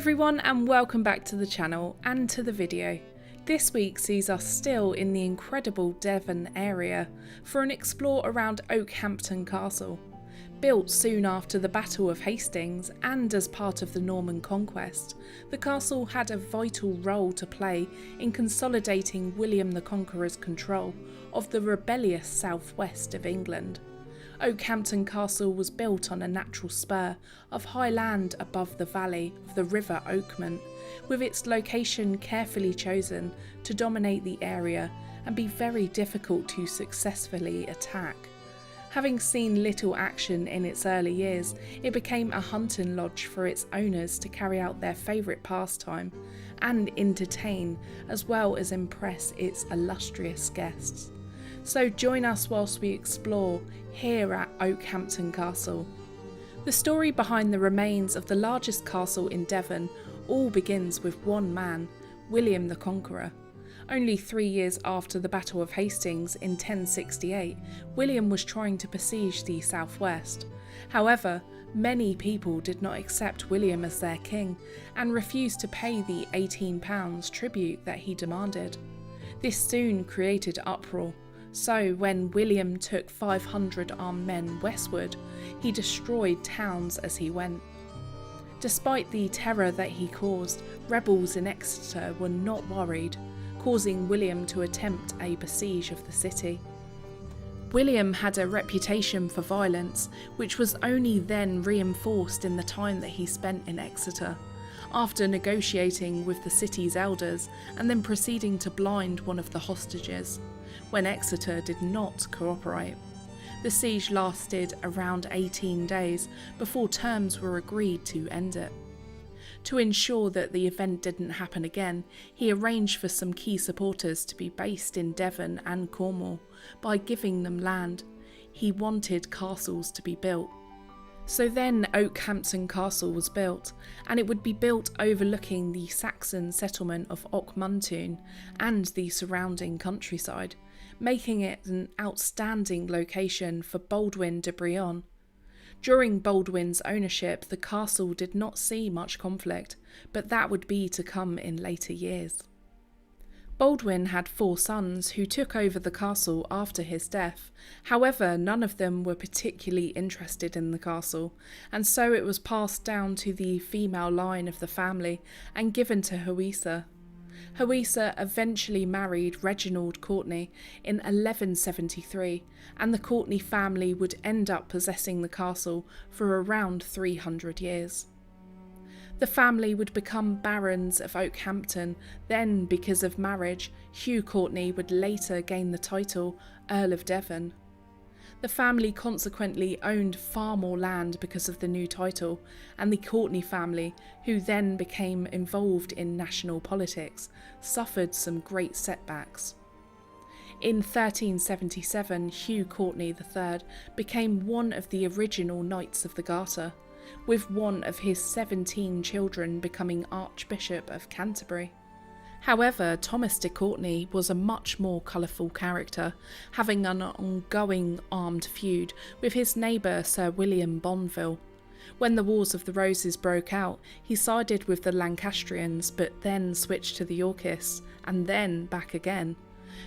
everyone and welcome back to the channel and to the video. This week sees us still in the incredible Devon area for an explore around Okehampton Castle. Built soon after the Battle of Hastings and as part of the Norman Conquest, the castle had a vital role to play in consolidating William the Conqueror's control of the rebellious southwest of England. Okehampton Castle was built on a natural spur of high land above the valley of the River Oakman, with its location carefully chosen to dominate the area and be very difficult to successfully attack. Having seen little action in its early years, it became a hunting lodge for its owners to carry out their favourite pastime and entertain, as well as impress its illustrious guests. So join us whilst we explore here at Okehampton Castle. The story behind the remains of the largest castle in Devon all begins with one man, William the Conqueror. Only 3 years after the Battle of Hastings in 1068, William was trying to besiege the southwest. However, many people did not accept William as their king and refused to pay the £18 tribute that he demanded. This soon created uproar. So when William took 500 armed men westward, he destroyed towns as he went. Despite the terror that he caused, rebels in Exeter were not worried, causing William to attempt a besiege of the city. William had a reputation for violence, which was only then reinforced in the time that he spent in Exeter, after negotiating with the city's elders and then proceeding to blind one of the hostages, when Exeter did not cooperate. The siege lasted around 18 days before terms were agreed to end it. To ensure that the event didn't happen again, he arranged for some key supporters to be based in Devon and Cornwall by giving them land. He wanted castles to be built. So then Okehampton Castle was built, and it would be built overlooking the Saxon settlement of Okehampton and the surrounding countryside, making it an outstanding location for Baldwin de Brion. During Baldwin's ownership, the castle did not see much conflict, but that would be to come in later years. Baldwin had 4 sons who took over the castle after his death. However, none of them were particularly interested in the castle, and so it was passed down to the female line of the family and given to Louisa. Louisa eventually married Reginald Courtney in 1173, and the Courtney family would end up possessing the castle for around 300 years. The family would become barons of Okehampton, then because of marriage, Hugh Courtney would later gain the title Earl of Devon. The family consequently owned far more land because of the new title, and the Courtney family, who then became involved in national politics, suffered some great setbacks. In 1377, Hugh Courtney III became one of the original Knights of the Garter, with one of his 17 children becoming Archbishop of Canterbury. However, Thomas de Courtney was a much more colourful character, having an ongoing armed feud with his neighbour Sir William Bonville. When the Wars of the Roses broke out, he sided with the Lancastrians, but then switched to the Yorkists, and then back again.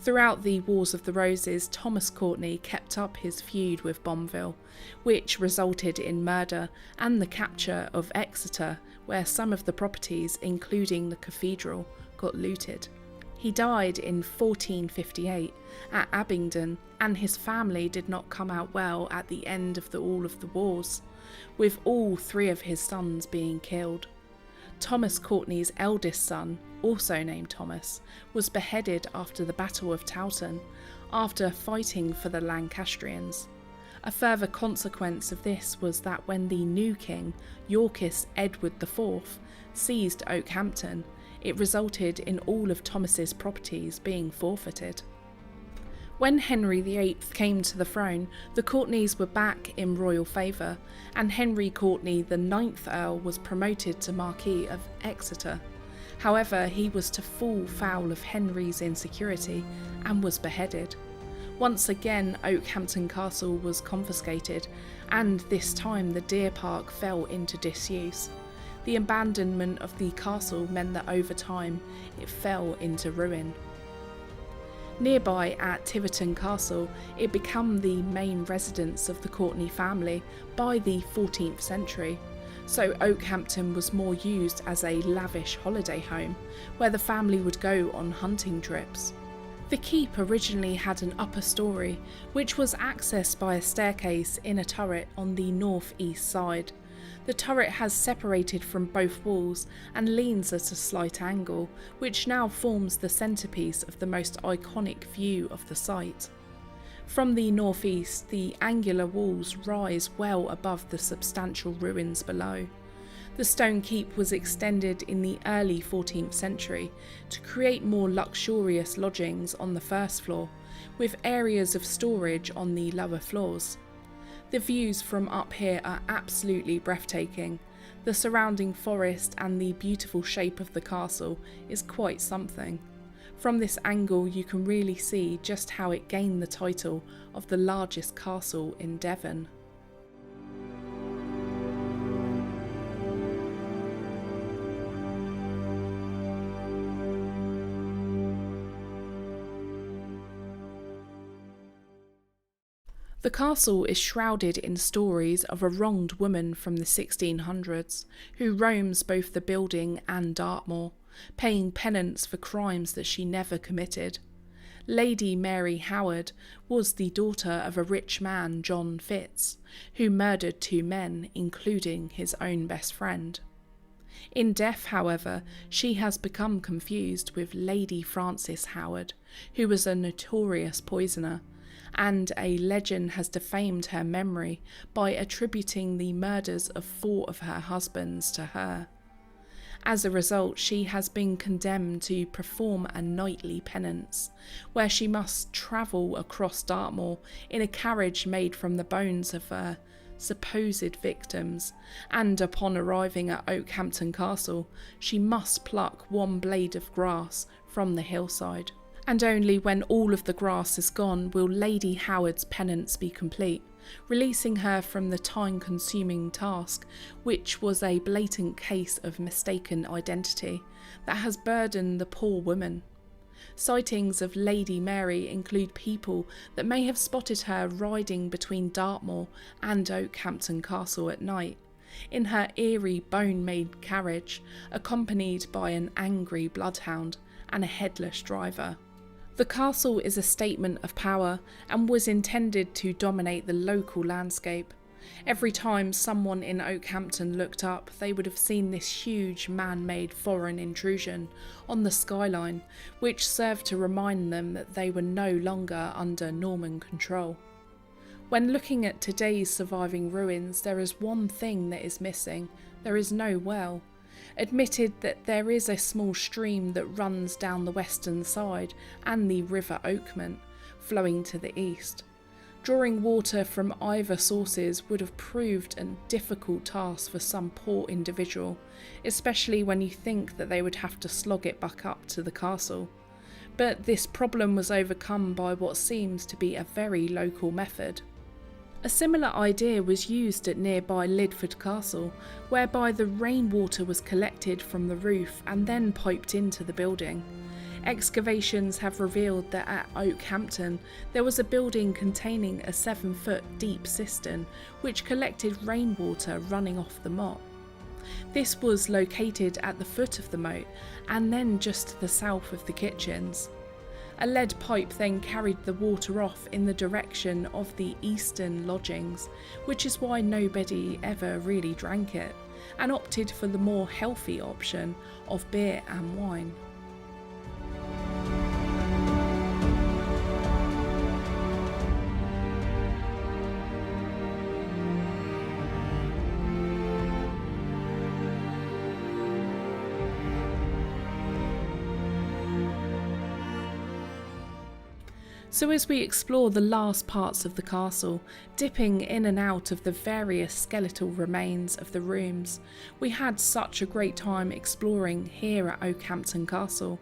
Throughout the Wars of the Roses, Thomas Courtney kept up his feud with Bonville, which resulted in murder and the capture of Exeter, where some of the properties, including the cathedral, got looted. He died in 1458 at Abingdon, and his family did not come out well at the end of all of the wars, with all 3 of his sons being killed. Thomas Courtney's eldest son, also named Thomas, was beheaded after the Battle of Towton, after fighting for the Lancastrians. A further consequence of this was that when the new king, Yorkist Edward IV, seized Okehampton, it resulted in all of Thomas's properties being forfeited. When Henry VIII came to the throne, the Courtneys were back in royal favour, and Henry Courtney, the 9th Earl, was promoted to Marquis of Exeter. However, he was to fall foul of Henry's insecurity and was beheaded. Once again, Okehampton Castle was confiscated, and this time the deer park fell into disuse. the abandonment of the castle meant that over time it fell into ruin. Nearby at Tiverton Castle, it became the main residence of the Courtney family by the 14th century, so Okehampton was more used as a lavish holiday home where the family would go on hunting trips. The keep originally had an upper storey, which was accessed by a staircase in a turret on the north-east side. The turret has separated from both walls and leans at a slight angle, which now forms the centrepiece of the most iconic view of the site. From the northeast, the angular walls rise well above the substantial ruins below. The stone keep was extended in the early 14th century to create more luxurious lodgings on the first floor, with areas of storage on the lower floors. The views from up here are absolutely breathtaking. The surrounding forest and the beautiful shape of the castle is quite something. From this angle you can really see just how it gained the title of the largest castle in Devon. The castle is shrouded in stories of a wronged woman from the 1600s who roams both the building and Dartmoor, paying penance for crimes that she never committed. Lady Mary Howard was the daughter of a rich man, John Fitz, who murdered 2 men, including his own best friend. In death, however, she has become confused with Lady Frances Howard, who was a notorious poisoner, and a legend has defamed her memory by attributing the murders of 4 of her husbands to her. As a result, she has been condemned to perform a nightly penance, where she must travel across Dartmoor in a carriage made from the bones of her supposed victims, and upon arriving at Okehampton Castle, she must pluck 1 blade of grass from the hillside. And only when all of the grass is gone will Lady Howard's penance be complete, releasing her from the time-consuming task, which was a blatant case of mistaken identity that has burdened the poor woman. Sightings of Lady Mary include people that may have spotted her riding between Dartmoor and Okehampton Castle at night, in her eerie bone-made carriage, accompanied by an angry bloodhound and a headless driver. The castle is a statement of power and was intended to dominate the local landscape. Every time someone in Okehampton looked up, they would have seen this huge man-made foreign intrusion on the skyline, which served to remind them that they were no longer under Norman control. When looking at today's surviving ruins, there is one thing that is missing. There is no well. Admitted that there is a small stream that runs down the western side and the River Oakman, flowing to the east. Drawing water from either sources would have proved a difficult task for some poor individual, especially when you think that they would have to slog it back up to the castle. But this problem was overcome by what seems to be a very local method. A similar idea was used at nearby Lidford Castle, whereby the rainwater was collected from the roof and then piped into the building. Excavations have revealed that at Okehampton there was a building containing a 7-foot deep cistern which collected rainwater running off the motte. This was located at the foot of the moat and then just to the south of the kitchens. A lead pipe then carried the water off in the direction of the eastern lodgings, which is why nobody ever really drank it, and opted for the more healthy option of beer and wine. So as we explore the last parts of the castle, dipping in and out of the various skeletal remains of the rooms, we had such a great time exploring here at Okehampton Castle.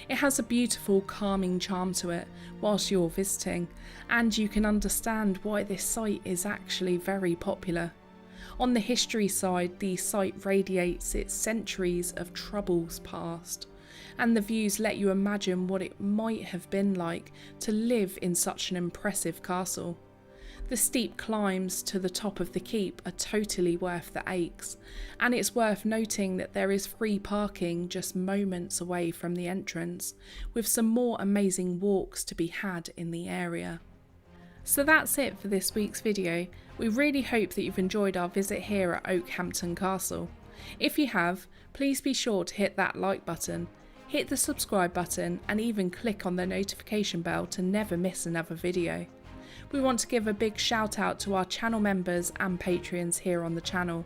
It has a beautiful calming charm to it whilst you're visiting, and you can understand why this site is actually very popular. On the history side, the site radiates its centuries of troubles past, and the views let you imagine what it might have been like to live in such an impressive castle. The steep climbs to the top of the keep are totally worth the aches, and it's worth noting that there is free parking just moments away from the entrance, with some more amazing walks to be had in the area. So that's it for this week's video. We really hope that you've enjoyed our visit here at Okehampton Castle. If you have, please be sure to hit that like button, hit the subscribe button, and even click on the notification bell to never miss another video. We want to give a big shout out to our channel members and Patreons here on the channel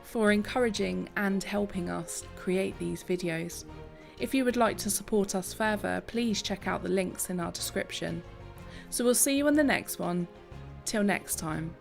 for encouraging and helping us create these videos. If you would like to support us further, please check out the links in our description. So we'll see you in the next one. Till next time.